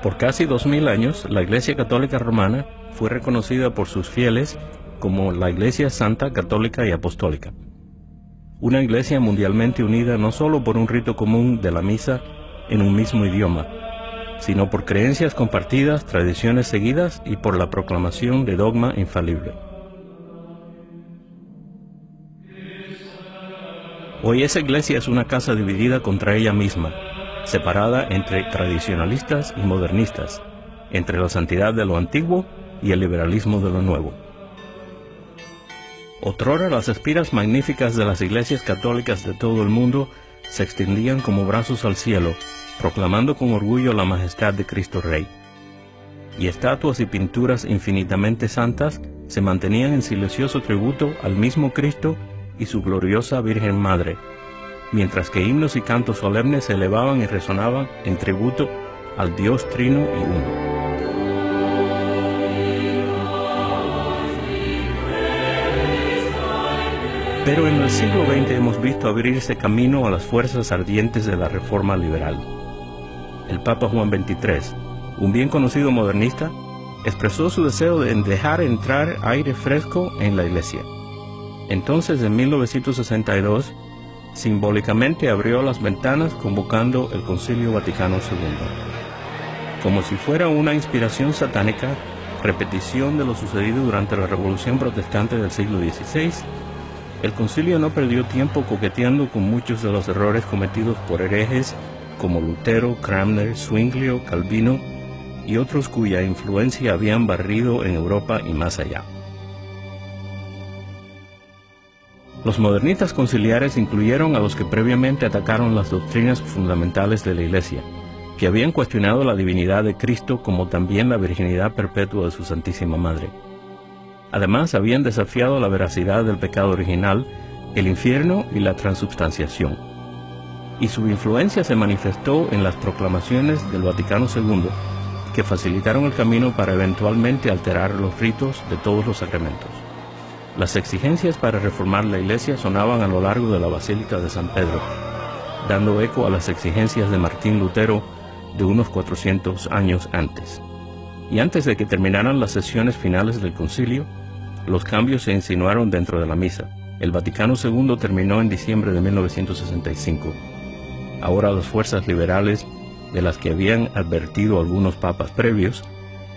Por casi 2000 años, la Iglesia Católica Romana fue reconocida por sus fieles como la Iglesia Santa, Católica y Apostólica. Una iglesia mundialmente unida no solo por un rito común de la misa en un mismo idioma, sino por creencias compartidas, tradiciones seguidas y por la proclamación de dogma infalible. Hoy esa iglesia es una casa dividida contra ella misma, separada entre tradicionalistas y modernistas, entre la santidad de lo antiguo y el liberalismo de lo nuevo. Otrora las espiras magníficas de las iglesias católicas de todo el mundo se extendían como brazos al cielo, proclamando con orgullo la majestad de Cristo Rey. Y estatuas y pinturas infinitamente santas se mantenían en silencioso tributo al mismo Cristo y su gloriosa Virgen Madre, mientras que himnos y cantos solemnes se elevaban y resonaban en tributo al Dios Trino y Uno. Pero en el siglo XX hemos visto abrirse camino a las fuerzas ardientes de la reforma liberal. El Papa Juan XXIII, un bien conocido modernista, expresó su deseo de dejar entrar aire fresco en la Iglesia. Entonces, en 1962, simbólicamente abrió las ventanas convocando el Concilio Vaticano II. Como si fuera una inspiración satánica, repetición de lo sucedido durante la Revolución Protestante del siglo XVI, el concilio no perdió tiempo coqueteando con muchos de los errores cometidos por herejes como Lutero, Cranmer, Zwinglio, Calvino y otros cuya influencia habían barrido en Europa y más allá. Los modernistas conciliares incluyeron a los que previamente atacaron las doctrinas fundamentales de la Iglesia, que habían cuestionado la divinidad de Cristo como también la virginidad perpetua de su Santísima Madre. Además, habían desafiado la veracidad del pecado original, el infierno y la transubstanciación. Y su influencia se manifestó en las proclamaciones del Vaticano II, que facilitaron el camino para eventualmente alterar los ritos de todos los sacramentos. Las exigencias para reformar la Iglesia sonaban a lo largo de la Basílica de San Pedro, dando eco a las exigencias de Martín Lutero de unos 400 años antes. Y antes de que terminaran las sesiones finales del concilio, los cambios se insinuaron dentro de la misa. El Vaticano II terminó en diciembre de 1965. Ahora las fuerzas liberales, de las que habían advertido algunos papas previos,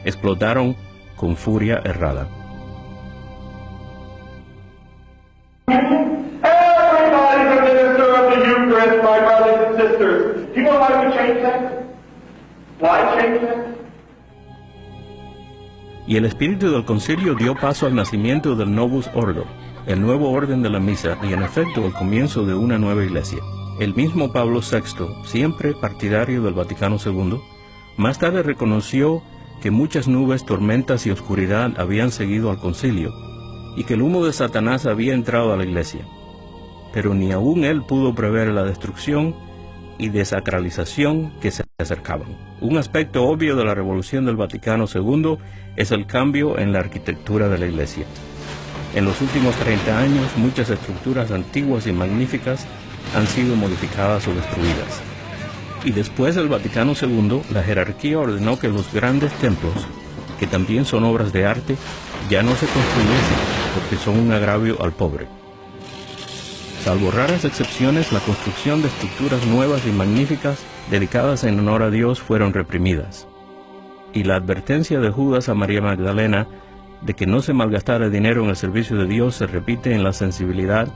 explotaron con furia errada. Everybody's a minister of the Eucharist, my brothers and sisters. Do you know why we change that? Why change that? Y el espíritu del concilio dio paso al nacimiento del Novus Ordo, el nuevo orden de la misa y en efecto el comienzo de una nueva iglesia. El mismo Pablo VI, siempre partidario del Vaticano II, más tarde reconoció que muchas nubes, tormentas y oscuridad habían seguido al concilio y que el humo de Satanás había entrado a la iglesia. Pero ni aún él pudo prever la destrucción y desacralización que se acercaban. Un aspecto obvio de la revolución del Vaticano II es el cambio en la arquitectura de la Iglesia. En los últimos 30 años, muchas estructuras antiguas y magníficas han sido modificadas o destruidas. Y después del Vaticano II, la jerarquía ordenó que los grandes templos, que también son obras de arte, ya no se construyesen, porque son un agravio al pobre. Salvo raras excepciones, la construcción de estructuras nuevas y magníficas dedicadas en honor a Dios fueron reprimidas. Y la advertencia de Judas a María Magdalena de que no se malgastara dinero en el servicio de Dios se repite en la sensibilidad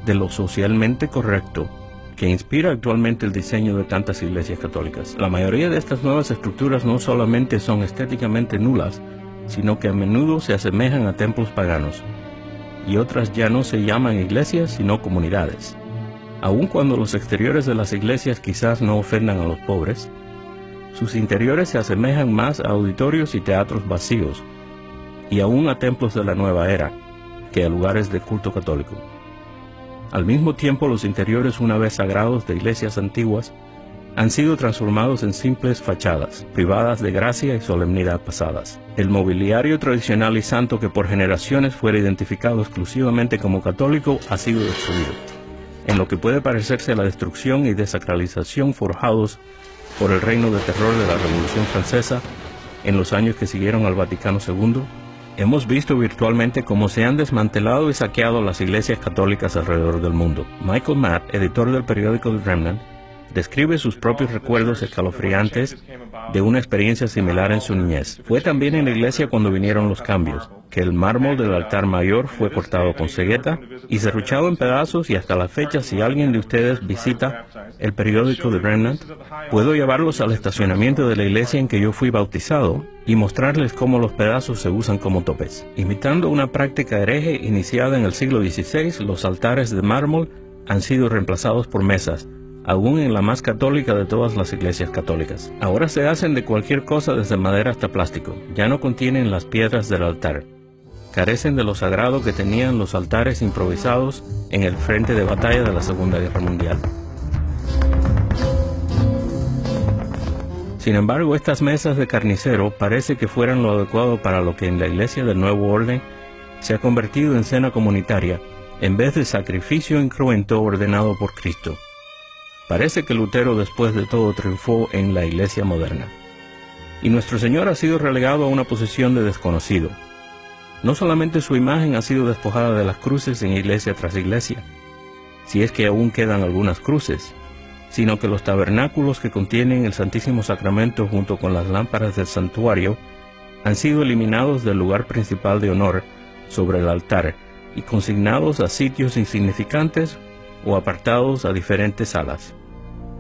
de lo socialmente correcto que inspira actualmente el diseño de tantas iglesias católicas. La mayoría de estas nuevas estructuras no solamente son estéticamente nulas, sino que a menudo se asemejan a templos paganos. Y otras ya no se llaman iglesias, sino comunidades. Aun cuando los exteriores de las iglesias quizás no ofendan a los pobres, sus interiores se asemejan más a auditorios y teatros vacíos, y aún a templos de la nueva era, que a lugares de culto católico. Al mismo tiempo, los interiores, una vez sagrados de iglesias antiguas, han sido transformados en simples fachadas, privadas de gracia y solemnidad pasadas. El mobiliario tradicional y santo que por generaciones fuera identificado exclusivamente como católico ha sido destruido, en lo que puede parecerse a la destrucción y desacralización forjados por el reino de terror de la Revolución Francesa en los años que siguieron al Vaticano II, hemos visto virtualmente cómo se han desmantelado y saqueado las iglesias católicas alrededor del mundo. Michael Matt, editor del periódico The Remnant, describe sus propios recuerdos escalofriantes de una experiencia similar en su niñez. Fue también en la iglesia cuando vinieron los cambios, que el mármol del altar mayor fue cortado con cegueta y serruchado en pedazos, y hasta la fecha, si alguien de ustedes visita el periódico The Remnant, puedo llevarlos al estacionamiento de la iglesia en que yo fui bautizado y mostrarles cómo los pedazos se usan como topes. Imitando una práctica hereje iniciada en el siglo XVI, los altares de mármol han sido reemplazados por mesas, aún en la más católica de todas las iglesias católicas. Ahora se hacen de cualquier cosa, desde madera hasta plástico. Ya no contienen las piedras del altar. Carecen de lo sagrado que tenían los altares improvisados en el frente de batalla de la Segunda Guerra Mundial. Sin embargo, estas mesas de carnicero parece que fueran lo adecuado para lo que en la Iglesia del Nuevo Orden se ha convertido en cena comunitaria, en vez de sacrificio incruento ordenado por Cristo. Parece que Lutero después de todo triunfó en la iglesia moderna. Y nuestro Señor ha sido relegado a una posición de desconocido. No solamente su imagen ha sido despojada de las cruces en iglesia tras iglesia, si es que aún quedan algunas cruces, sino que los tabernáculos que contienen el Santísimo Sacramento junto con las lámparas del santuario han sido eliminados del lugar principal de honor sobre el altar y consignados a sitios insignificantes o apartados a diferentes salas.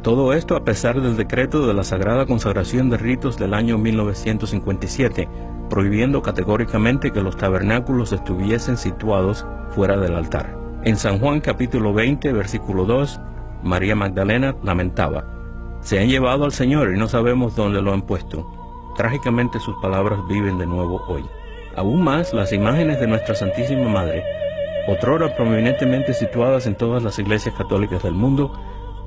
Todo esto a pesar del decreto de la Sagrada Consagración de Ritos del año 1957, prohibiendo categóricamente que los tabernáculos estuviesen situados fuera del altar. En San Juan capítulo 20, versículo 2, María Magdalena lamentaba: "Se han llevado al Señor y no sabemos dónde lo han puesto". Trágicamente sus palabras viven de nuevo hoy. Aún más, las imágenes de nuestra Santísima Madre, otrora prominentemente situadas en todas las iglesias católicas del mundo,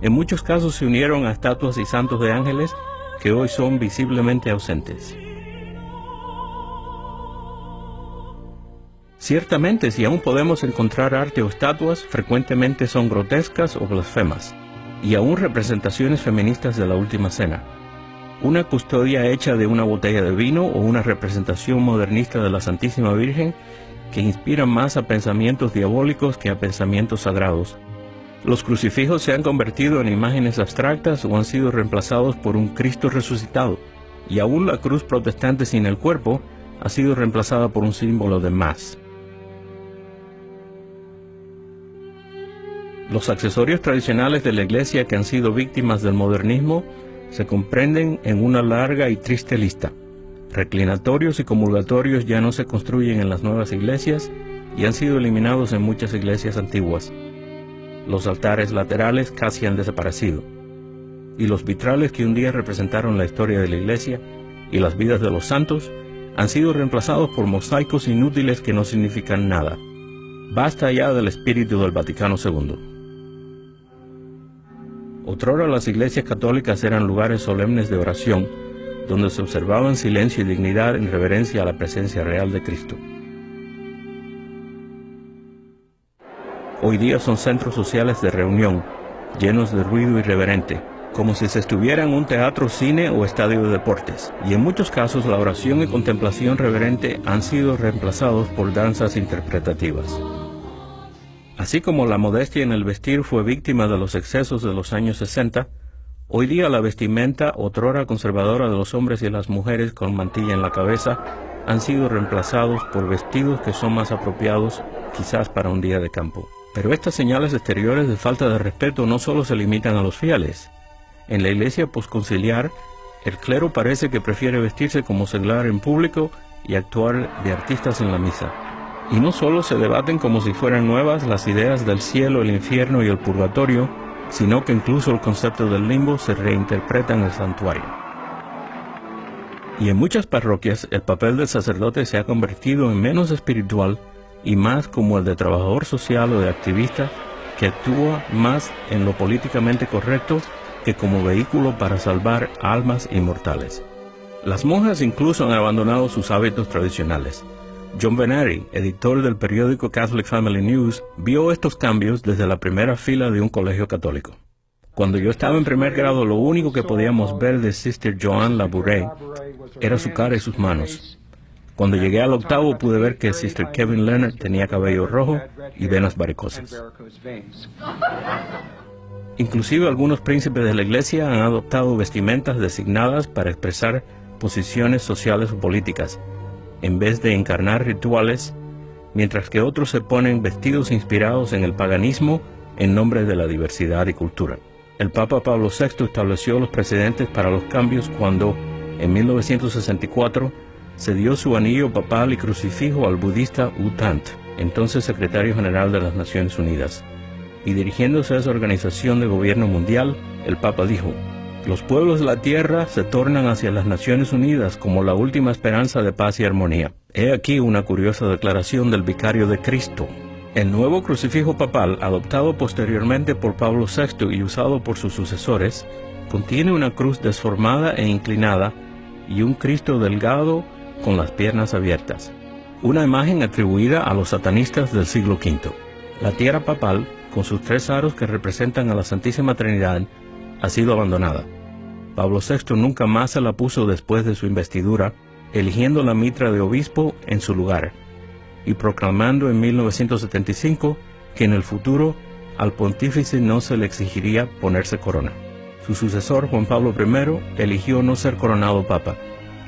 en muchos casos se unieron a estatuas y santos de ángeles que hoy son visiblemente ausentes. Ciertamente, si aún podemos encontrar arte o estatuas, frecuentemente son grotescas o blasfemas, y aún representaciones feministas de la Última Cena. Una custodia hecha de una botella de vino o una representación modernista de la Santísima Virgen que inspiran más a pensamientos diabólicos que a pensamientos sagrados. Los crucifijos se han convertido en imágenes abstractas o han sido reemplazados por un Cristo resucitado, y aún la cruz protestante sin el cuerpo ha sido reemplazada por un símbolo de más. Los accesorios tradicionales de la iglesia que han sido víctimas del modernismo se comprenden en una larga y triste lista. Reclinatorios y comulgatorios ya no se construyen en las nuevas iglesias y han sido eliminados en muchas iglesias antiguas. Los altares laterales casi han desaparecido, y los vitrales que un día representaron la historia de la iglesia y las vidas de los santos han sido reemplazados por mosaicos inútiles que no significan nada. Basta ya del espíritu del Vaticano II. Otrora las iglesias católicas eran lugares solemnes de oración, donde se observaban silencio y dignidad en reverencia a la presencia real de Cristo. Hoy día son centros sociales de reunión, llenos de ruido irreverente, como si se estuviera en un teatro, cine o estadio de deportes, y en muchos casos la oración y contemplación reverente han sido reemplazados por danzas interpretativas. Así como la modestia en el vestir fue víctima de los excesos de los años 60, hoy día la vestimenta, otrora conservadora de los hombres y las mujeres con mantilla en la cabeza, han sido reemplazados por vestidos que son más apropiados quizás para un día de campo. Pero estas señales exteriores de falta de respeto no solo se limitan a los fieles. En la iglesia posconciliar, el clero parece que prefiere vestirse como seglar en público y actuar de artistas en la misa. Y no solo se debaten como si fueran nuevas las ideas del cielo, el infierno y el purgatorio, sino que incluso el concepto del limbo se reinterpreta en el santuario. Y en muchas parroquias el papel del sacerdote se ha convertido en menos espiritual y más como el de trabajador social o de activista que actúa más en lo políticamente correcto que como vehículo para salvar almas inmortales. Las monjas incluso han abandonado sus hábitos tradicionales. John Venari, editor del periódico Catholic Family News, vio estos cambios desde la primera fila de un colegio católico. Cuando yo estaba en primer grado, lo único que podíamos ver de Sister Joanne Labouré era su cara y sus manos. Cuando llegué al octavo, pude ver que Sister Kevin Leonard tenía cabello rojo y venas varicosas. Inclusive algunos príncipes de la iglesia han adoptado vestimentas designadas para expresar posiciones sociales o políticas, en vez de encarnar rituales, mientras que otros se ponen vestidos inspirados en el paganismo en nombre de la diversidad y cultura. El Papa Pablo VI estableció los precedentes para los cambios cuando, en 1964, se dio su anillo papal y crucifijo al budista U Thant, entonces secretario general de las Naciones Unidas. Y dirigiéndose a esa organización de gobierno mundial, el Papa dijo: los pueblos de la tierra se tornan hacia las Naciones Unidas como la última esperanza de paz y armonía. He aquí una curiosa declaración del vicario de Cristo. El nuevo crucifijo papal, adoptado posteriormente por Pablo VI y usado por sus sucesores, contiene una cruz desformada e inclinada y un Cristo delgado con las piernas abiertas, una imagen atribuida a los satanistas del siglo V. La tierra papal, con sus 3 aros que representan a la Santísima Trinidad, ha sido abandonada. Pablo VI nunca más se la puso después de su investidura, eligiendo la mitra de obispo en su lugar, y proclamando en 1975 que en el futuro al pontífice no se le exigiría ponerse corona. Su sucesor, Juan Pablo I, eligió no ser coronado papa,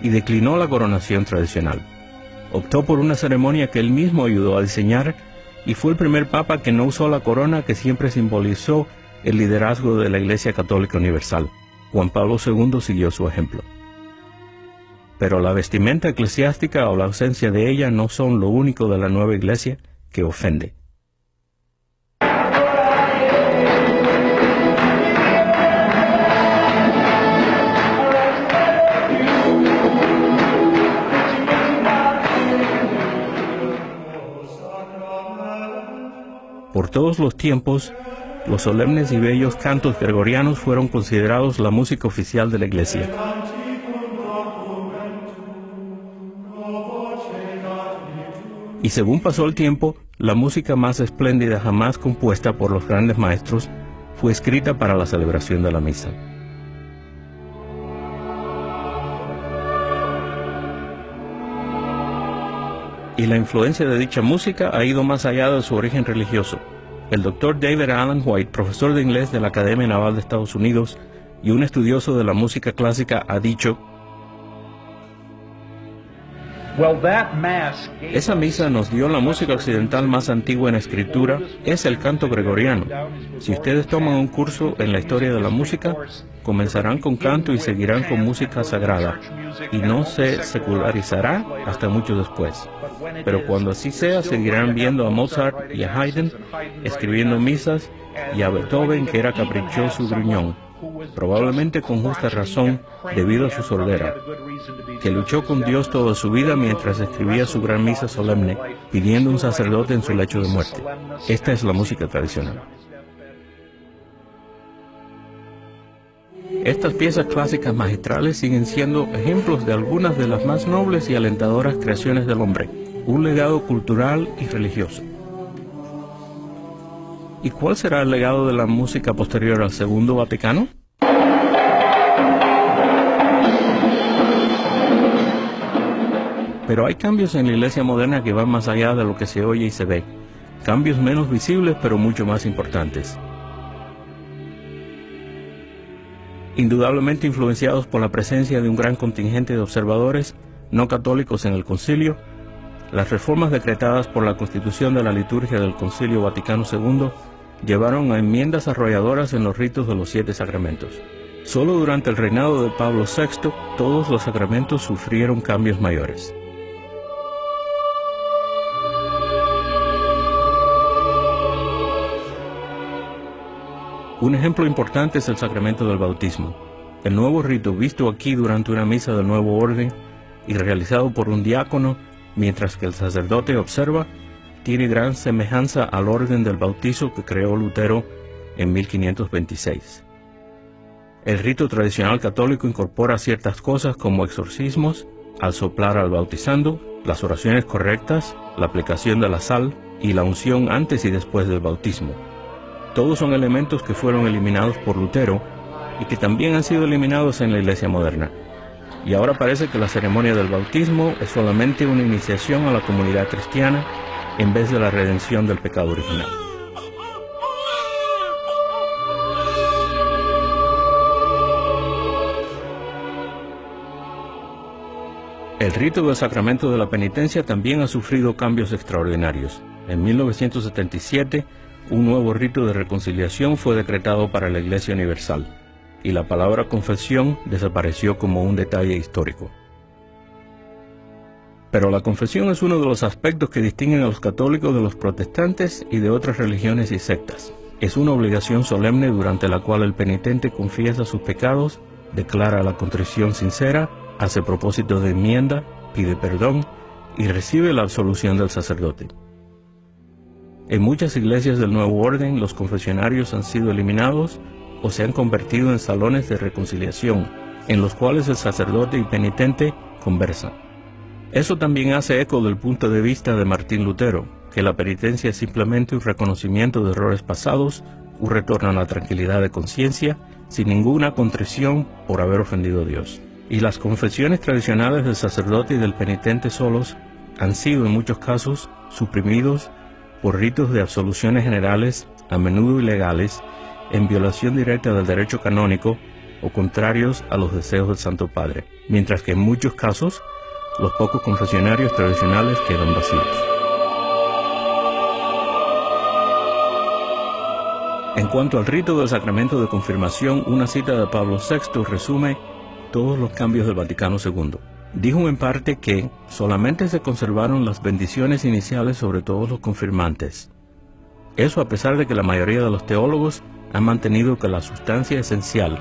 y declinó la coronación tradicional. Optó por una ceremonia que él mismo ayudó a diseñar, y fue el primer papa que no usó la corona que siempre simbolizó el liderazgo de la Iglesia Católica Universal. Juan Pablo II siguió su ejemplo. Pero la vestimenta eclesiástica o la ausencia de ella no son lo único de la nueva Iglesia que ofende. Por todos los tiempos, los solemnes y bellos cantos gregorianos fueron considerados la música oficial de la Iglesia. Y según pasó el tiempo, la música más espléndida jamás compuesta por los grandes maestros fue escrita para la celebración de la misa. Y la influencia de dicha música ha ido más allá de su origen religioso. El Dr. David Alan White, profesor de inglés de la Academia Naval de Estados Unidos y un estudioso de la música clásica, ha dicho: esa misa nos dio la música occidental más antigua en escritura, es el canto gregoriano. Si ustedes toman un curso en la historia de la música, comenzarán con canto y seguirán con música sagrada, y no se secularizará hasta mucho después. Pero cuando así sea, seguirán viendo a Mozart y a Haydn escribiendo misas, y a Beethoven, que era caprichoso y gruñón, probablemente con justa razón debido a su sordera, que luchó con Dios toda su vida mientras escribía su gran misa solemne, pidiendo un sacerdote en su lecho de muerte. Esta es la música tradicional. Estas piezas clásicas magistrales siguen siendo ejemplos de algunas de las más nobles y alentadoras creaciones del hombre, un legado cultural y religioso. ¿Y cuál será el legado de la música posterior al Segundo Vaticano? Pero hay cambios en la Iglesia moderna que van más allá de lo que se oye y se ve. Cambios menos visibles, pero mucho más importantes. Indudablemente influenciados por la presencia de un gran contingente de observadores no católicos en el concilio, las reformas decretadas por la Constitución de la Liturgia del Concilio Vaticano II llevaron a enmiendas arrolladoras en los ritos de los 7 sacramentos. Solo durante el reinado de Pablo VI, todos los sacramentos sufrieron cambios mayores. Un ejemplo importante es el sacramento del bautismo. El nuevo rito, visto aquí durante una misa del nuevo orden y realizado por un diácono mientras que el sacerdote observa, tiene gran semejanza al orden del bautizo que creó Lutero en 1526. El rito tradicional católico incorpora ciertas cosas como exorcismos, al soplar al bautizando, las oraciones correctas, la aplicación de la sal y la unción antes y después del bautismo. Todos son elementos que fueron eliminados por Lutero y que también han sido eliminados en la Iglesia moderna. Y ahora parece que la ceremonia del bautismo es solamente una iniciación a la comunidad cristiana en vez de la redención del pecado original. El rito del sacramento de la penitencia también ha sufrido cambios extraordinarios. En 1977, un nuevo rito de reconciliación fue decretado para la Iglesia Universal, y la palabra confesión desapareció como un detalle histórico. Pero la confesión es uno de los aspectos que distinguen a los católicos de los protestantes y de otras religiones y sectas. Es una obligación solemne durante la cual el penitente confiesa sus pecados, declara la contrición sincera, hace propósito de enmienda, pide perdón y recibe la absolución del sacerdote. En muchas iglesias del Nuevo Orden, los confesionarios han sido eliminados o se han convertido en salones de reconciliación, en los cuales el sacerdote y penitente conversan. Eso también hace eco del punto de vista de Martín Lutero, que la penitencia es simplemente un reconocimiento de errores pasados, un retorno a la tranquilidad de conciencia, sin ninguna contrición por haber ofendido a Dios. Y las confesiones tradicionales del sacerdote y del penitente solos han sido en muchos casos suprimidos por ritos de absoluciones generales, a menudo ilegales, en violación directa del derecho canónico o contrarios a los deseos del Santo Padre, mientras que en muchos casos los pocos confesionarios tradicionales quedan vacíos. En cuanto al rito del sacramento de confirmación, una cita de Pablo VI resume todos los cambios del Vaticano II. Dijo en parte que solamente se conservaron las bendiciones iniciales sobre todos los confirmantes. Eso a pesar de que la mayoría de los teólogos han mantenido que la sustancia esencial,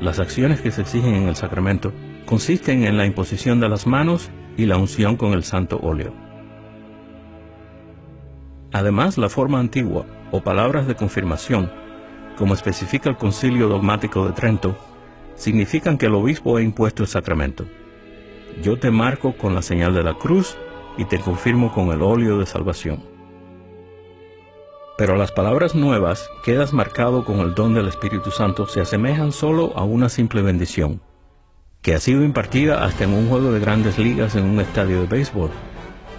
las acciones que se exigen en el sacramento, consisten en la imposición de las manos y la unción con el santo óleo. Además, la forma antigua o palabras de confirmación, como especifica el Concilio Dogmático de Trento, significan que el obispo ha impuesto el sacramento. Yo te marco con la señal de la cruz y te confirmo con el óleo de salvación. Pero las palabras nuevas, quedas marcado con el don del Espíritu Santo, se asemejan solo a una simple bendición, que ha sido impartida hasta en un juego de grandes ligas en un estadio de béisbol,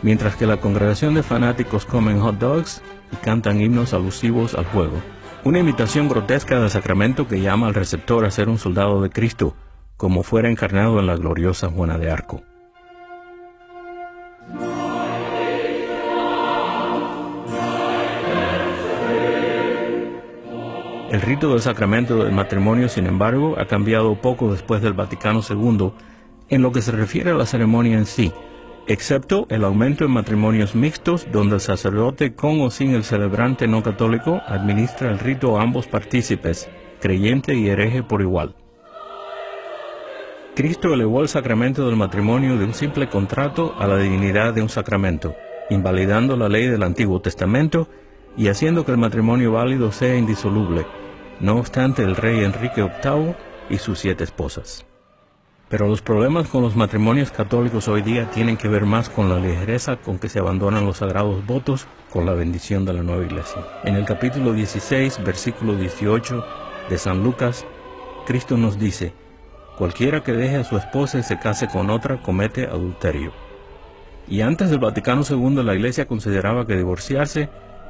mientras que la congregación de fanáticos comen hot dogs y cantan himnos alusivos al juego. Una imitación grotesca del sacramento que llama al receptor a ser un soldado de Cristo, como fuera encarnado en la gloriosa Juana de Arco. El rito del sacramento del matrimonio, sin embargo, ha cambiado poco después del Vaticano II en lo que se refiere a la ceremonia en sí, excepto el aumento en matrimonios mixtos donde el sacerdote con o sin el celebrante no católico administra el rito a ambos partícipes, creyente y hereje por igual. Cristo elevó el sacramento del matrimonio de un simple contrato a la dignidad de un sacramento, invalidando la ley del Antiguo Testamento y haciendo que el matrimonio válido sea indisoluble, no obstante el rey Enrique VIII y sus 7 esposas. Pero los problemas con los matrimonios católicos hoy día tienen que ver más con la ligereza con que se abandonan los sagrados votos con la bendición de la nueva iglesia. En el capítulo 16, versículo 18 de San Lucas, Cristo nos dice: cualquiera que deje a su esposa y se case con otra comete adulterio. Y antes del Vaticano II la iglesia consideraba que divorciarse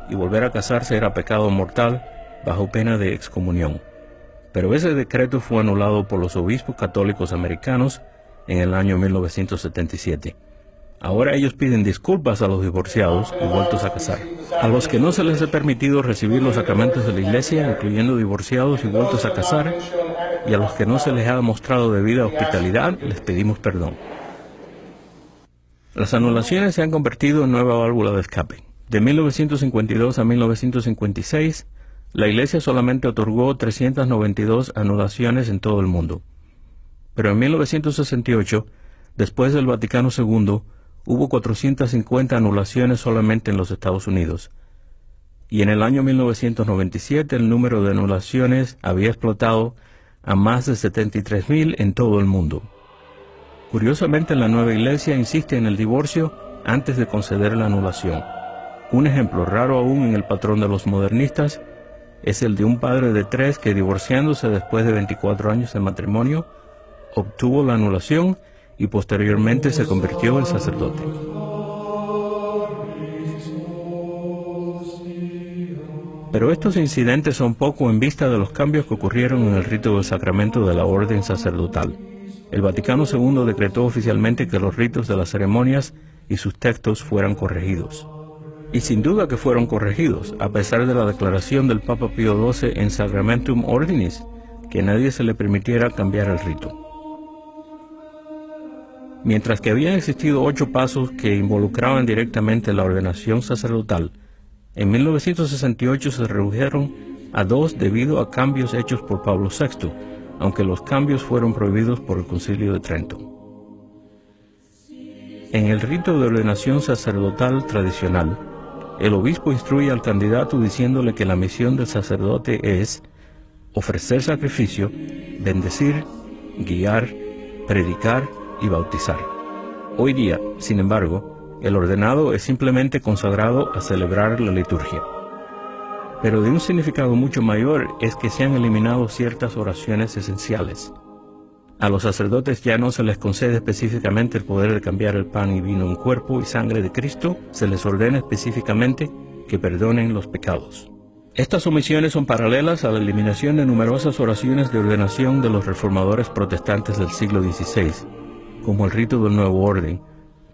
y volver a casarse era pecado mortal bajo pena de excomunión. Pero ese decreto fue anulado por los obispos católicos americanos en el año 1977. Ahora ellos piden disculpas a los divorciados y vueltos a casar. A los que no se les ha permitido recibir los sacramentos de la iglesia, incluyendo divorciados y vueltos a casar, y a los que no se les ha mostrado debida hospitalidad, les pedimos perdón. Las anulaciones se han convertido en nueva válvula de escape. De 1952 a 1956, la Iglesia solamente otorgó 392 anulaciones en todo el mundo. Pero en 1968, después del Vaticano II, hubo 450 anulaciones solamente en los Estados Unidos. Y en el año 1997 el número de anulaciones había explotado a más de 73.000 en todo el mundo. Curiosamente, la nueva Iglesia insiste en el divorcio antes de conceder la anulación. Un ejemplo raro aún en el patrón de los modernistas es el de un padre de 3 que, divorciándose después de 24 años de matrimonio, obtuvo la anulación y posteriormente se convirtió en sacerdote. Pero estos incidentes son poco en vista de los cambios que ocurrieron en el rito del sacramento de la orden sacerdotal. El Vaticano II decretó oficialmente que los ritos de las ceremonias y sus textos fueran corregidos. Y sin duda que fueron corregidos, a pesar de la declaración del Papa Pío XII en Sacramentum Ordinis, que a nadie se le permitiera cambiar el rito. Mientras que habían existido 8 pasos que involucraban directamente la ordenación sacerdotal, en 1968 se redujeron a 2 debido a cambios hechos por Pablo VI, aunque los cambios fueron prohibidos por el Concilio de Trento. En el rito de ordenación sacerdotal tradicional, el obispo instruye al candidato diciéndole que la misión del sacerdote es ofrecer sacrificio, bendecir, guiar, predicar y bautizar. Hoy día, sin embargo, el ordenado es simplemente consagrado a celebrar la liturgia. Pero de un significado mucho mayor es que se han eliminado ciertas oraciones esenciales. A los sacerdotes ya no se les concede específicamente el poder de cambiar el pan y vino en cuerpo y sangre de Cristo, se les ordena específicamente que perdonen los pecados. Estas omisiones son paralelas a la eliminación de numerosas oraciones de ordenación de los reformadores protestantes del siglo XVI, como el rito del nuevo orden,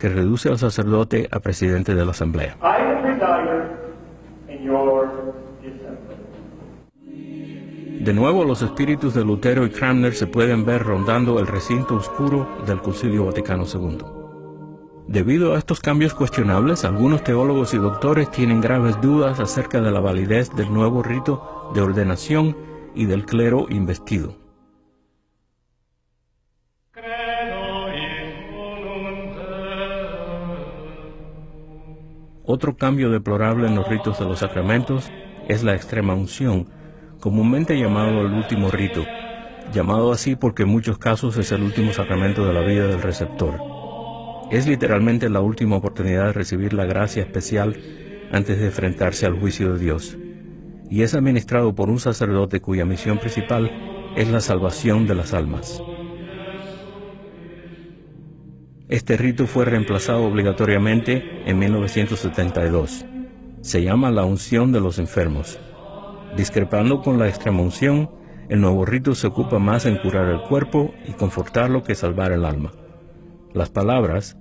que reduce al sacerdote a presidente de la asamblea. De nuevo, los espíritus de Lutero y Cranmer se pueden ver rondando el recinto oscuro del Concilio Vaticano II. Debido a estos cambios cuestionables, algunos teólogos y doctores tienen graves dudas acerca de la validez del nuevo rito de ordenación y del clero investido. Otro cambio deplorable en los ritos de los sacramentos es la extrema unción, comúnmente llamado el último rito, llamado así porque en muchos casos es el último sacramento de la vida del receptor. Es literalmente la última oportunidad de recibir la gracia especial antes de enfrentarse al juicio de Dios, y es administrado por un sacerdote cuya misión principal es la salvación de las almas. Este rito fue reemplazado obligatoriamente en 1972. Se llama la unción de los enfermos. Discrepando con la extremaunción, el nuevo rito se ocupa más en curar el cuerpo y confortarlo que salvar el alma. Las palabras,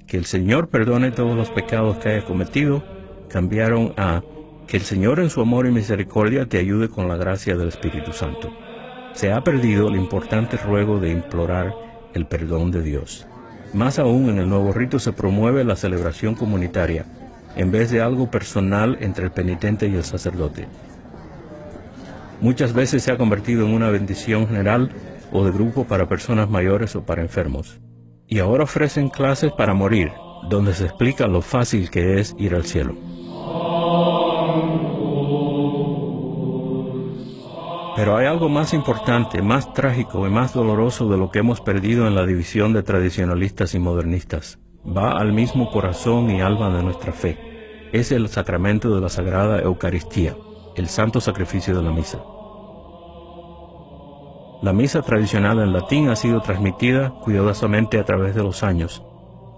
que el Señor perdone todos los pecados que haya cometido, cambiaron a, que el Señor en su amor y misericordia te ayude con la gracia del Espíritu Santo. Se ha perdido el importante ruego de implorar el perdón de Dios. Más aún, en el nuevo rito se promueve la celebración comunitaria, en vez de algo personal entre el penitente y el sacerdote. Muchas veces se ha convertido en una bendición general o de grupo para personas mayores o para enfermos. Y ahora ofrecen clases para morir, donde se explica lo fácil que es ir al cielo. Pero hay algo más importante, más trágico y más doloroso de lo que hemos perdido en la división de tradicionalistas y modernistas. Va al mismo corazón y alma de nuestra fe. Es el sacramento de la Sagrada Eucaristía, el santo sacrificio de la misa. La misa tradicional en latín ha sido transmitida cuidadosamente a través de los años,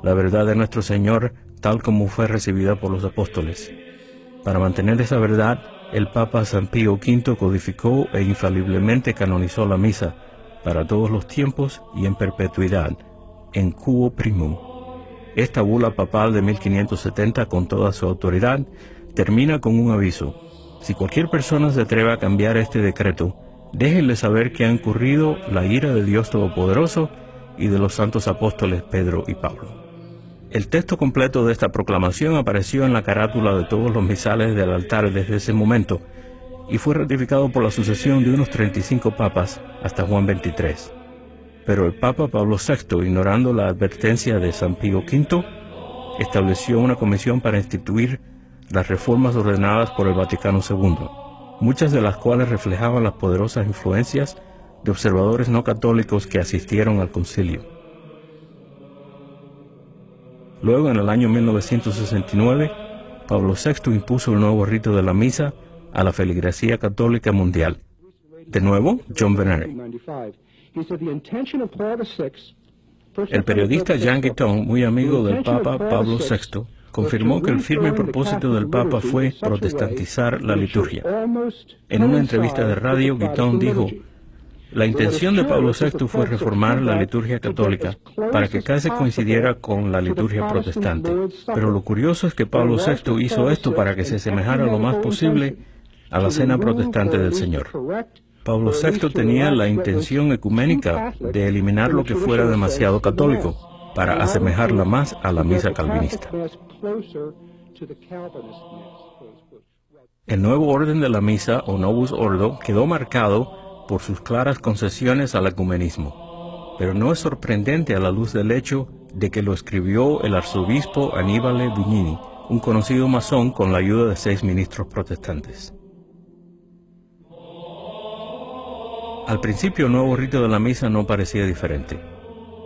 la verdad de nuestro Señor tal como fue recibida por los apóstoles. Para mantener esa verdad, el Papa San Pío V codificó e infaliblemente canonizó la misa para todos los tiempos y en perpetuidad, en Quo Primum. Esta bula papal de 1570, con toda su autoridad, termina con un aviso. Si cualquier persona se atreve a cambiar este decreto, déjenle saber que ha incurrido la ira de Dios Todopoderoso y de los santos apóstoles Pedro y Pablo. El texto completo de esta proclamación apareció en la carátula de todos los misales del altar desde ese momento y fue ratificado por la sucesión de unos 35 papas hasta Juan XXIII. Pero el Papa Pablo VI, ignorando la advertencia de San Pío V, estableció una comisión para instituir las reformas ordenadas por el Vaticano II, muchas de las cuales reflejaban las poderosas influencias de observadores no católicos que asistieron al concilio. Luego, en el año 1969, Pablo VI impuso el nuevo rito de la misa a la feligresía católica mundial. De nuevo, John Vennere. El periodista Jean Guitton, muy amigo del Papa Pablo VI, confirmó que el firme propósito del Papa fue protestantizar la liturgia. En una entrevista de radio, Guitton dijo: la intención de Pablo VI fue reformar la liturgia católica para que casi coincidiera con la liturgia protestante. Pero lo curioso es que Pablo VI hizo esto para que se asemejara lo más posible a la cena protestante del Señor. Pablo VI tenía la intención ecuménica de eliminar lo que fuera demasiado católico, para asemejarla más a la misa calvinista. El nuevo orden de la misa, o Novus Ordo, quedó marcado por sus claras concesiones al ecumenismo, pero no es sorprendente a la luz del hecho de que lo escribió el arzobispo Annibale Bugnini, un conocido masón con la ayuda de 6 ministros protestantes. Al principio el nuevo rito de la misa no parecía diferente,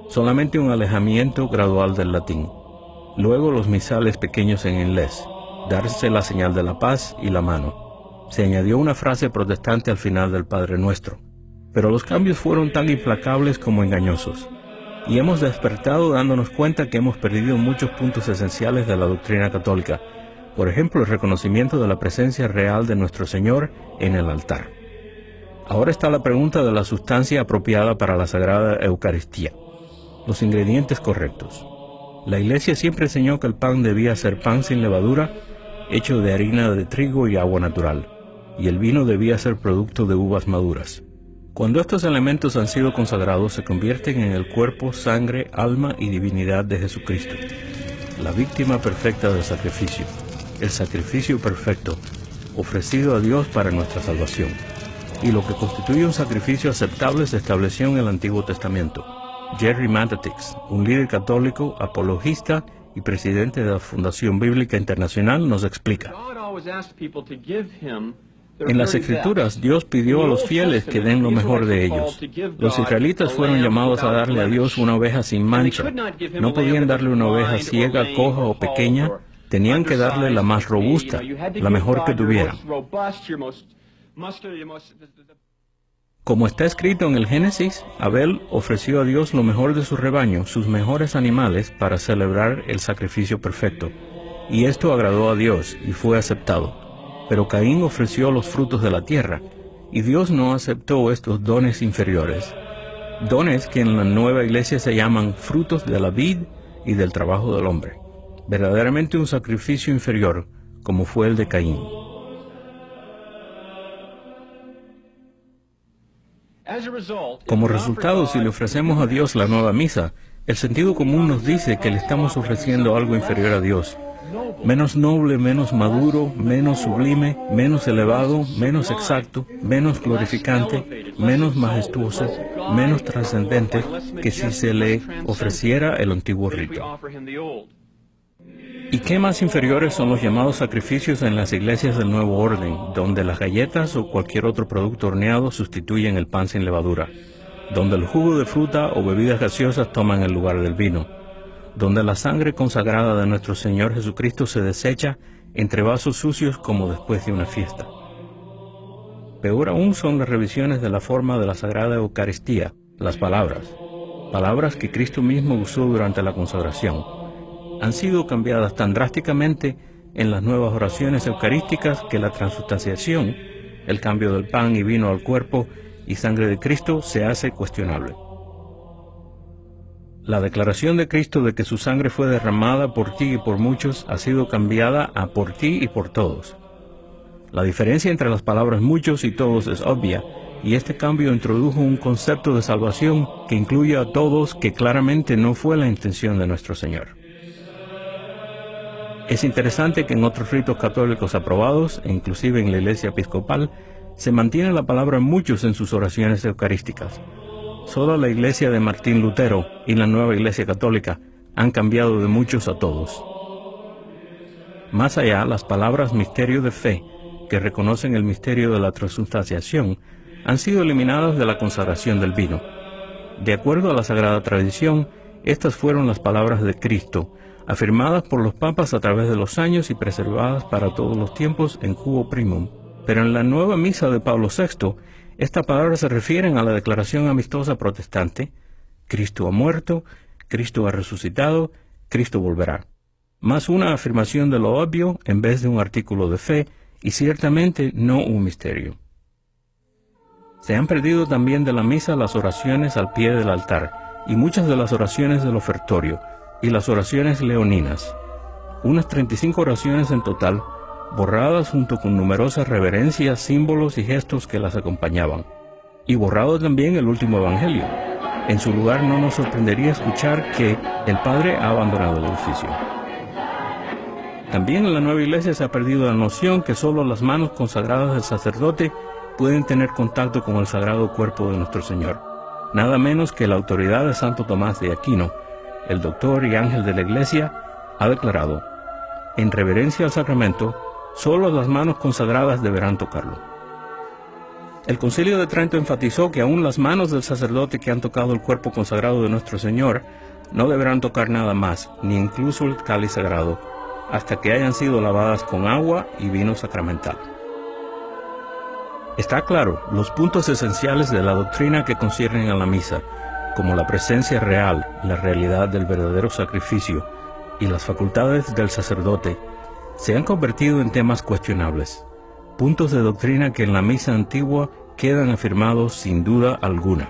solamente un alejamiento gradual del latín. Luego los misales pequeños en inglés, darse la señal de la paz y la mano. Se añadió una frase protestante al final del Padre Nuestro, pero los cambios fueron tan implacables como engañosos, y hemos despertado dándonos cuenta que hemos perdido muchos puntos esenciales de la doctrina católica, por ejemplo el reconocimiento de la presencia real de nuestro Señor en el altar. Ahora está la pregunta de la sustancia apropiada para la Sagrada Eucaristía, los ingredientes correctos. La Iglesia siempre enseñó que el pan debía ser pan sin levadura, hecho de harina de trigo y agua natural, y el vino debía ser producto de uvas maduras. Cuando estos elementos han sido consagrados, se convierten en el cuerpo, sangre, alma y divinidad de Jesucristo, la víctima perfecta del sacrificio, el sacrificio perfecto, ofrecido a Dios para nuestra salvación. Y lo que constituye un sacrificio aceptable se estableció en el Antiguo Testamento. Jerry Mattatix, un líder católico, apologista y presidente de la Fundación Bíblica Internacional, nos explica. En las Escrituras, Dios pidió a los fieles que den lo mejor de ellos. Los israelitas fueron llamados a darle a Dios una oveja sin mancha. No podían darle una oveja ciega, coja o pequeña. Tenían que darle la más robusta, la mejor que tuvieran. Como está escrito en el Génesis, Abel ofreció a Dios lo mejor de su rebaño, sus mejores animales, para celebrar el sacrificio perfecto. Y esto agradó a Dios y fue aceptado. Pero Caín ofreció los frutos de la tierra, y Dios no aceptó estos dones inferiores. Dones que en la nueva iglesia se llaman frutos de la vid y del trabajo del hombre. Verdaderamente un sacrificio inferior, como fue el de Caín. Como resultado, si le ofrecemos a Dios la nueva misa, el sentido común nos dice que le estamos ofreciendo algo inferior a Dios, menos noble, menos maduro, menos sublime, menos elevado, menos exacto, menos glorificante, menos majestuoso, menos trascendente que si se le ofreciera el antiguo rito. ¿Y qué más inferiores son los llamados sacrificios en las iglesias del Nuevo Orden, donde las galletas o cualquier otro producto horneado sustituyen el pan sin levadura, donde el jugo de fruta o bebidas gaseosas toman el lugar del vino, donde la sangre consagrada de nuestro Señor Jesucristo se desecha entre vasos sucios como después de una fiesta? Peor aún son las revisiones de la forma de la Sagrada Eucaristía, las palabras que Cristo mismo usó durante la consagración. Han sido cambiadas tan drásticamente en las nuevas oraciones eucarísticas que la transustanciación, el cambio del pan y vino al cuerpo y sangre de Cristo, se hace cuestionable. La declaración de Cristo de que su sangre fue derramada por ti y por muchos ha sido cambiada a por ti y por todos. La diferencia entre las palabras muchos y todos es obvia, y este cambio introdujo un concepto de salvación que incluye a todos, que claramente no fue la intención de nuestro Señor. Es interesante que en otros ritos católicos aprobados, e inclusive en la Iglesia Episcopal, se mantiene la palabra muchos en sus oraciones eucarísticas. Solo la Iglesia de Martín Lutero y la Nueva Iglesia Católica han cambiado de muchos a todos. Más allá, las palabras misterio de fe, que reconocen el misterio de la transustanciación, han sido eliminadas de la consagración del vino. De acuerdo a la Sagrada Tradición, estas fueron las palabras de Cristo, afirmadas por los papas a través de los años y preservadas para todos los tiempos en Quo Primum, Pero en la nueva misa de Pablo VI, estas palabras se refieren a la declaración amistosa protestante: Cristo ha muerto, Cristo ha resucitado, Cristo volverá. Más una afirmación de lo obvio en vez de un artículo de fe, y ciertamente no un misterio. Se han perdido también de la misa las oraciones al pie del altar, y muchas de las oraciones del ofertorio, y las oraciones leoninas. Unas 35 oraciones en total, borradas junto con numerosas reverencias, símbolos y gestos que las acompañaban. Y borrado también el último evangelio. En su lugar no nos sorprendería escuchar que el Padre ha abandonado el oficio. También en la nueva iglesia se ha perdido la noción que solo las manos consagradas del sacerdote pueden tener contacto con el sagrado cuerpo de nuestro Señor. Nada menos que la autoridad de Santo Tomás de Aquino, el doctor y ángel de la iglesia, ha declarado: en reverencia al sacramento, solo las manos consagradas deberán tocarlo. El Concilio de Trento enfatizó que aún las manos del sacerdote que han tocado el cuerpo consagrado de nuestro Señor no deberán tocar nada más, ni incluso el cáliz sagrado, hasta que hayan sido lavadas con agua y vino sacramental. Está claro los puntos esenciales de la doctrina que conciernen a la misa, como la presencia real, la realidad del verdadero sacrificio y las facultades del sacerdote, se han convertido en temas cuestionables, puntos de doctrina que en la misa antigua quedan afirmados sin duda alguna.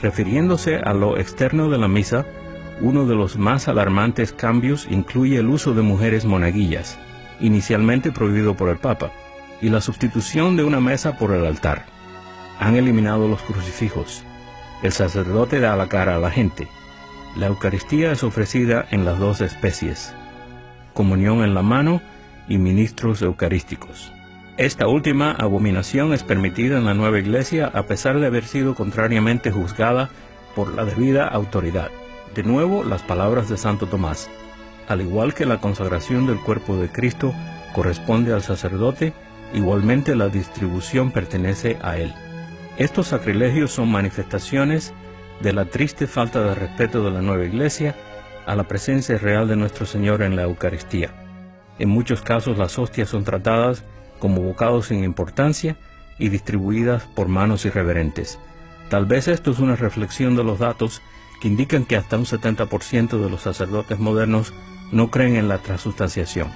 Refiriéndose a lo externo de la misa, uno de los más alarmantes cambios incluye el uso de mujeres monaguillas, inicialmente prohibido por el Papa, y la sustitución de una mesa por el altar. Han eliminado los crucifijos. El sacerdote da la cara a la gente. La Eucaristía es ofrecida en las dos especies: comunión en la mano y ministros eucarísticos. Esta última abominación es permitida en la nueva iglesia a pesar de haber sido contrariamente juzgada por la debida autoridad. De nuevo, las palabras de Santo Tomás: al igual que la consagración del cuerpo de Cristo corresponde al sacerdote, igualmente la distribución pertenece a él. Estos sacrilegios son manifestaciones de la triste falta de respeto de la nueva iglesia a la presencia real de nuestro Señor en la Eucaristía. En muchos casos las hostias son tratadas como bocados sin importancia y distribuidas por manos irreverentes. Tal vez esto es una reflexión de los datos que indican que hasta un 70% de los sacerdotes modernos no creen en la transustanciación.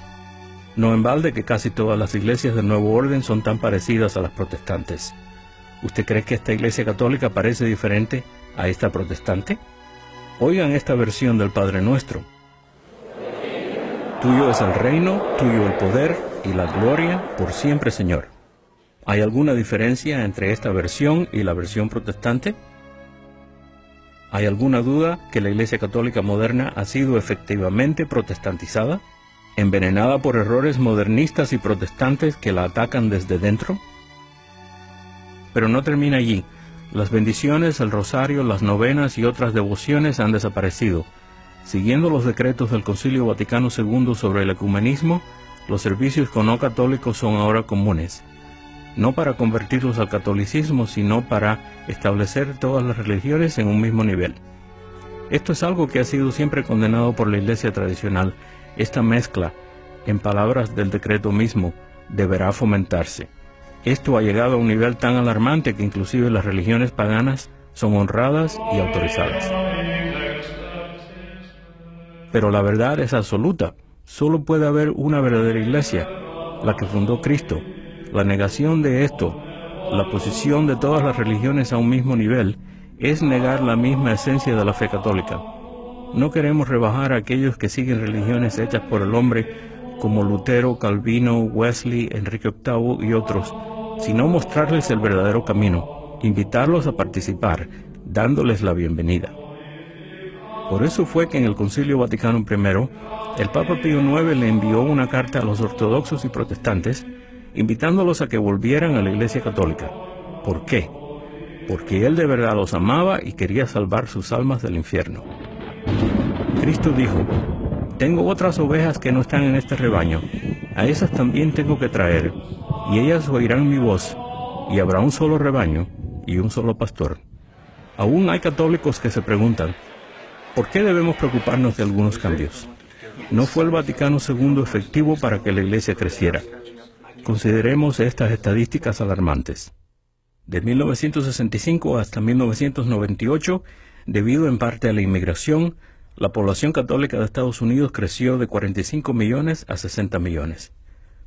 No en balde que casi todas las iglesias del Nuevo Orden son tan parecidas a las protestantes. ¿Usted cree que esta iglesia católica parece diferente a esta protestante? Oigan esta versión del Padre Nuestro. Tuyo es el reino, tuyo el poder y la gloria por siempre, Señor. ¿Hay alguna diferencia entre esta versión y la versión protestante? ¿Hay alguna duda que la Iglesia Católica moderna ha sido efectivamente protestantizada, envenenada por errores modernistas y protestantes que la atacan desde dentro? Pero no termina allí. Las bendiciones, el rosario, las novenas y otras devociones han desaparecido. Siguiendo los decretos del Concilio Vaticano II sobre el ecumenismo, los servicios con no católicos son ahora comunes, no para convertirlos al catolicismo, sino para establecer todas las religiones en un mismo nivel. Esto es algo que ha sido siempre condenado por la Iglesia tradicional. Esta mezcla, en palabras del decreto mismo, deberá fomentarse. Esto ha llegado a un nivel tan alarmante que inclusive las religiones paganas son honradas y autorizadas. Pero la verdad es absoluta. Solo puede haber una verdadera iglesia, la que fundó Cristo. La negación de esto, la posición de todas las religiones a un mismo nivel, es negar la misma esencia de la fe católica. No queremos rebajar a aquellos que siguen religiones hechas por el hombre, como Lutero, Calvino, Wesley, Enrique VIII y otros, sino mostrarles el verdadero camino, invitarlos a participar, dándoles la bienvenida. Por eso fue que en el Concilio Vaticano I, el Papa Pío IX le envió una carta a los ortodoxos y protestantes, invitándolos a que volvieran a la Iglesia Católica. ¿Por qué? Porque él de verdad los amaba y quería salvar sus almas del infierno. Cristo dijo: tengo otras ovejas que no están en este rebaño, a esas también tengo que traer, y ellas oirán mi voz, y habrá un solo rebaño y un solo pastor. Aún hay católicos que se preguntan: ¿por qué debemos preocuparnos de algunos cambios? No fue el Vaticano II efectivo para que la Iglesia creciera. Consideremos estas estadísticas alarmantes. De 1965 hasta 1998, debido en parte a la inmigración, la población católica de Estados Unidos creció de 45 millones a 60 millones.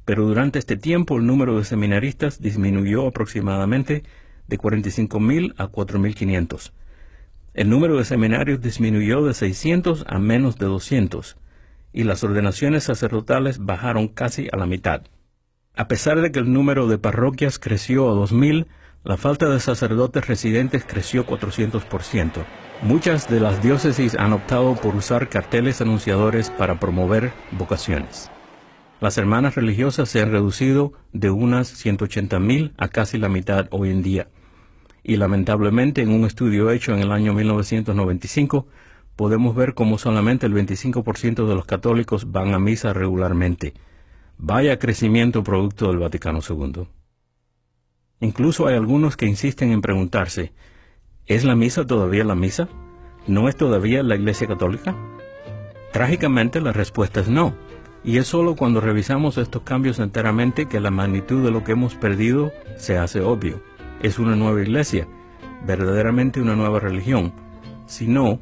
Pero durante este tiempo el número de seminaristas disminuyó aproximadamente de 45.000 a 4.500. El número de seminarios disminuyó de 600 a menos de 200, y las ordenaciones sacerdotales bajaron casi a la mitad. A pesar de que el número de parroquias creció a 2.000, la falta de sacerdotes residentes creció 400%. Muchas de las diócesis han optado por usar carteles anunciadores para promover vocaciones. Las hermanas religiosas se han reducido de unas 180.000 a casi la mitad hoy en día. Y lamentablemente, en un estudio hecho en el año 1995, podemos ver cómo solamente el 25% de los católicos van a misa regularmente. Vaya crecimiento producto del Vaticano II. Incluso hay algunos que insisten en preguntarse, ¿es la misa todavía la misa? ¿No es todavía la Iglesia Católica? Trágicamente la respuesta es no, y es solo cuando revisamos estos cambios enteramente que la magnitud de lo que hemos perdido se hace obvio. Es una nueva iglesia, verdaderamente una nueva religión. Si no,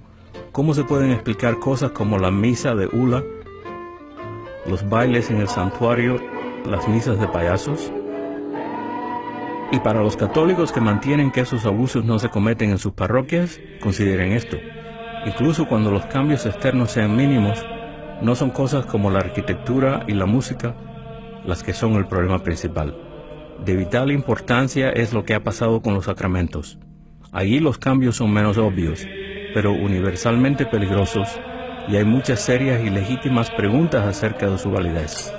¿cómo se pueden explicar cosas como la misa de hula, los bailes en el santuario, las misas de payasos? Y para los católicos que mantienen que esos abusos no se cometen en sus parroquias, consideren esto. Incluso cuando los cambios externos sean mínimos, no son cosas como la arquitectura y la música las que son el problema principal. De vital importancia es lo que ha pasado con los sacramentos. Allí los cambios son menos obvios, pero universalmente peligrosos, y hay muchas serias y legítimas preguntas acerca de su validez.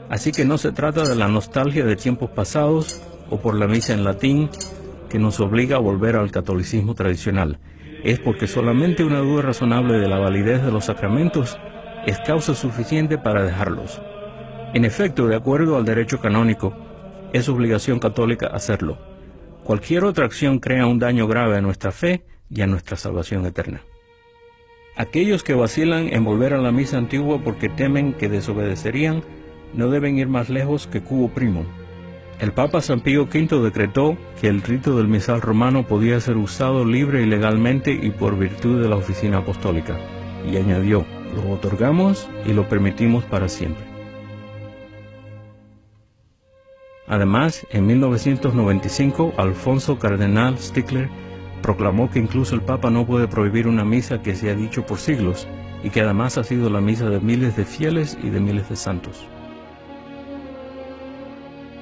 Así que no se trata de la nostalgia de tiempos pasados o por la misa en latín que nos obliga a volver al catolicismo tradicional. Es porque solamente una duda razonable de la validez de los sacramentos es causa suficiente para dejarlos. En efecto, de acuerdo al derecho canónico, es obligación católica hacerlo. Cualquier otra acción crea un daño grave a nuestra fe y a nuestra salvación eterna. Aquellos que vacilan en volver a la misa antigua porque temen que desobedecerían, no deben ir más lejos que Cubo Primo. El Papa San Pío V decretó que el rito del misal romano podía ser usado libre y legalmente y por virtud de la oficina apostólica. Y añadió, lo otorgamos y lo permitimos para siempre. Además, en 1995, Alfonso Cardenal Stickler proclamó que incluso el Papa no puede prohibir una misa que se ha dicho por siglos y que además ha sido la misa de miles de fieles y de miles de santos.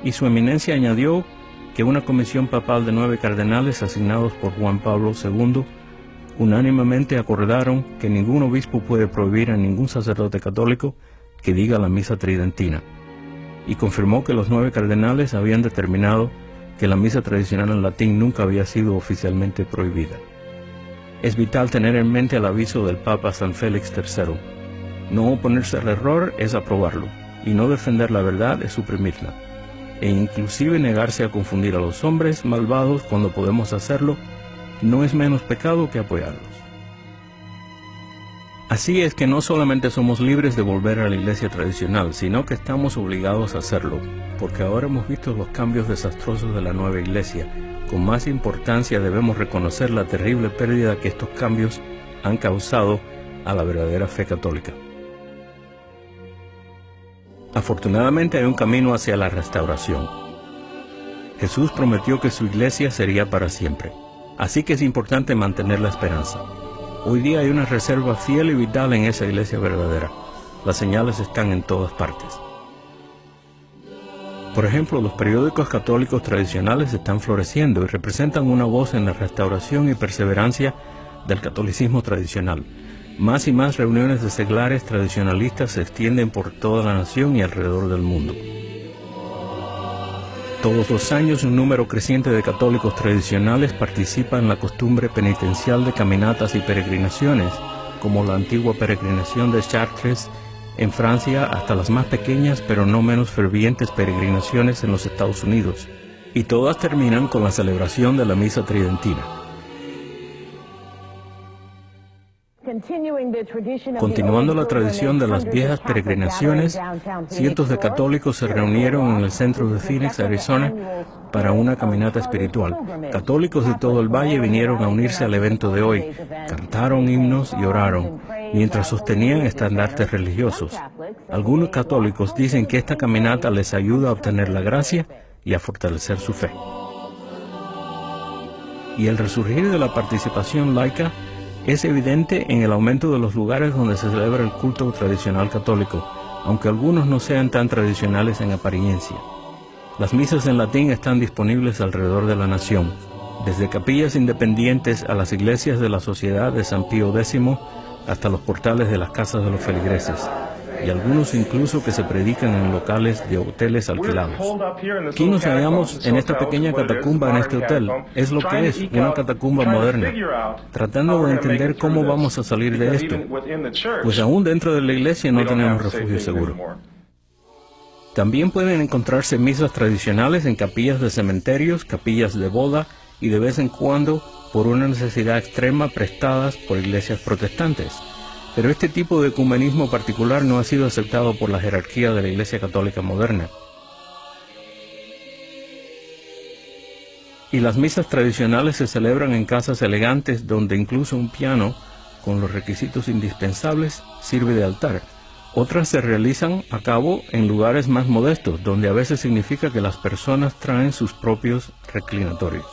Y su eminencia añadió que una comisión papal de 9 cardenales asignados por Juan Pablo II unánimemente acordaron que ningún obispo puede prohibir a ningún sacerdote católico que diga la misa tridentina, y confirmó que los 9 cardenales habían determinado que la misa tradicional en latín nunca había sido oficialmente prohibida. Es vital tener en mente el aviso del Papa San Félix III. No oponerse al error es aprobarlo, y no defender la verdad es suprimirla, e inclusive negarse a confundir a los hombres malvados cuando podemos hacerlo, no es menos pecado que apoyarlos. Así es que no solamente somos libres de volver a la iglesia tradicional, sino que estamos obligados a hacerlo, porque ahora hemos visto los cambios desastrosos de la nueva iglesia. Con más importancia debemos reconocer la terrible pérdida que estos cambios han causado a la verdadera fe católica. Afortunadamente hay un camino hacia la restauración. Jesús prometió que su iglesia sería para siempre, así que es importante mantener la esperanza. Hoy día hay una reserva fiel y vital en esa iglesia verdadera. Las señales están en todas partes. Por ejemplo, los periódicos católicos tradicionales están floreciendo y representan una voz en la restauración y perseverancia del catolicismo tradicional. Más y más reuniones de seglares tradicionalistas se extienden por toda la nación y alrededor del mundo. Todos los años un número creciente de católicos tradicionales participa en la costumbre penitencial de caminatas y peregrinaciones, como la antigua peregrinación de Chartres en Francia hasta las más pequeñas pero no menos fervientes peregrinaciones en los Estados Unidos, y todas terminan con la celebración de la misa tridentina. Continuando la tradición de las viejas peregrinaciones, cientos de católicos se reunieron en el centro de Phoenix, Arizona, para una caminata espiritual. Católicos de todo el valle vinieron a unirse al evento de hoy, cantaron himnos y oraron, mientras sostenían estandartes religiosos. Algunos católicos dicen que esta caminata les ayuda a obtener la gracia y a fortalecer su fe. Y el resurgir de la participación laica es evidente en el aumento de los lugares donde se celebra el culto tradicional católico, aunque algunos no sean tan tradicionales en apariencia. Las misas en latín están disponibles alrededor de la nación, desde capillas independientes a las iglesias de la Sociedad de San Pío X hasta los portales de las casas de los feligreses, y algunos incluso que se predican en locales de hoteles alquilados. Aquí nos hallamos en esta pequeña catacumba en este hotel. Es lo que es, una catacumba moderna, tratando de entender cómo vamos a salir de esto, pues aún dentro de la iglesia no tenemos refugio seguro. También pueden encontrarse misas tradicionales en capillas de cementerios, capillas de boda y de vez en cuando, por una necesidad extrema, prestadas por iglesias protestantes. Pero este tipo de ecumenismo particular no ha sido aceptado por la jerarquía de la Iglesia Católica moderna. Y las misas tradicionales se celebran en casas elegantes donde incluso un piano, con los requisitos indispensables, sirve de altar. Otras se realizan a cabo en lugares más modestos, donde a veces significa que las personas traen sus propios reclinatorios.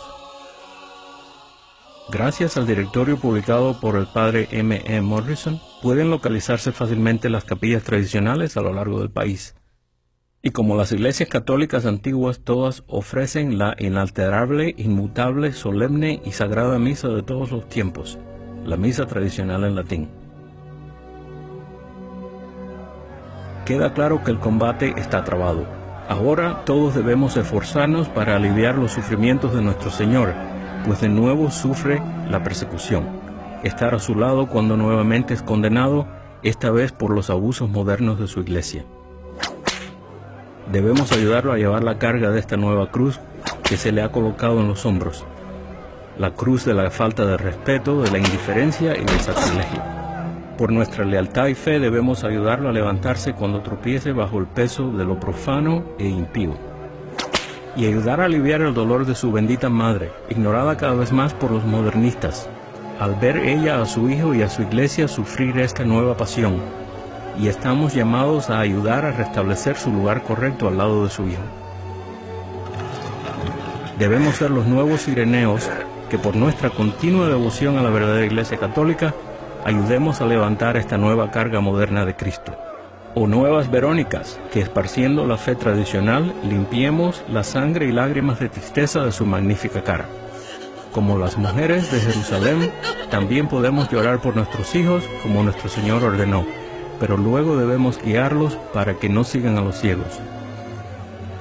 Gracias al directorio publicado por el padre M.E. Morrison, pueden localizarse fácilmente las capillas tradicionales a lo largo del país. Y como las iglesias católicas antiguas, todas ofrecen la inalterable, inmutable, solemne y sagrada misa de todos los tiempos, la misa tradicional en latín. Queda claro que el combate está trabado. Ahora todos debemos esforzarnos para aliviar los sufrimientos de nuestro Señor, pues de nuevo sufre la persecución. Estar a su lado cuando nuevamente es condenado, esta vez por los abusos modernos de su iglesia. Debemos ayudarlo a llevar la carga de esta nueva cruz que se le ha colocado en los hombros. La cruz de la falta de respeto, de la indiferencia y del sacrilegio. Por nuestra lealtad y fe debemos ayudarlo a levantarse cuando tropiece bajo el peso de lo profano e impío. Y ayudar a aliviar el dolor de su bendita madre, ignorada cada vez más por los modernistas, al ver ella a su hijo y a su iglesia sufrir esta nueva pasión, y estamos llamados a ayudar a restablecer su lugar correcto al lado de su hijo. Debemos ser los nuevos Ireneos que por nuestra continua devoción a la verdadera Iglesia Católica ayudemos a levantar esta nueva carga moderna de Cristo. O nuevas Verónicas, que esparciendo la fe tradicional, limpiemos la sangre y lágrimas de tristeza de su magnífica cara. Como las mujeres de Jerusalén, también podemos llorar por nuestros hijos, como nuestro Señor ordenó, pero luego debemos guiarlos para que no sigan a los ciegos.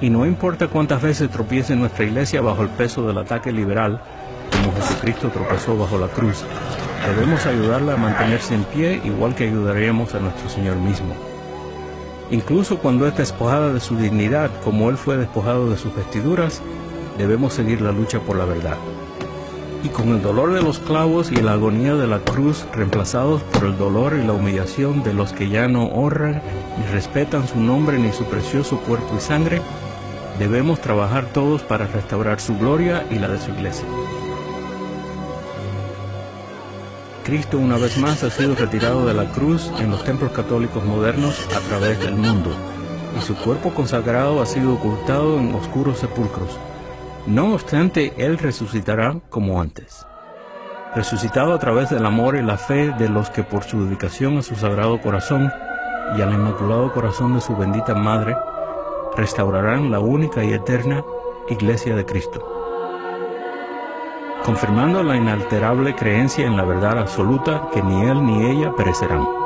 Y no importa cuántas veces tropiece nuestra iglesia bajo el peso del ataque liberal, como Jesucristo tropezó bajo la cruz, debemos ayudarla a mantenerse en pie, igual que ayudaríamos a nuestro Señor mismo. Incluso cuando es despojada de su dignidad, como Él fue despojado de sus vestiduras, debemos seguir la lucha por la verdad. Y con el dolor de los clavos y la agonía de la cruz reemplazados por el dolor y la humillación de los que ya no honran ni respetan su nombre ni su precioso cuerpo y sangre, debemos trabajar todos para restaurar su gloria y la de su iglesia. Cristo una vez más ha sido retirado de la cruz en los templos católicos modernos a través del mundo, y su cuerpo consagrado ha sido ocultado en oscuros sepulcros. No obstante, Él resucitará como antes. Resucitado a través del amor y la fe de los que por su dedicación a su Sagrado Corazón y al Inmaculado Corazón de su bendita Madre, restaurarán la única y eterna Iglesia de Cristo, confirmando la inalterable creencia en la verdad absoluta que ni Él ni ella perecerán.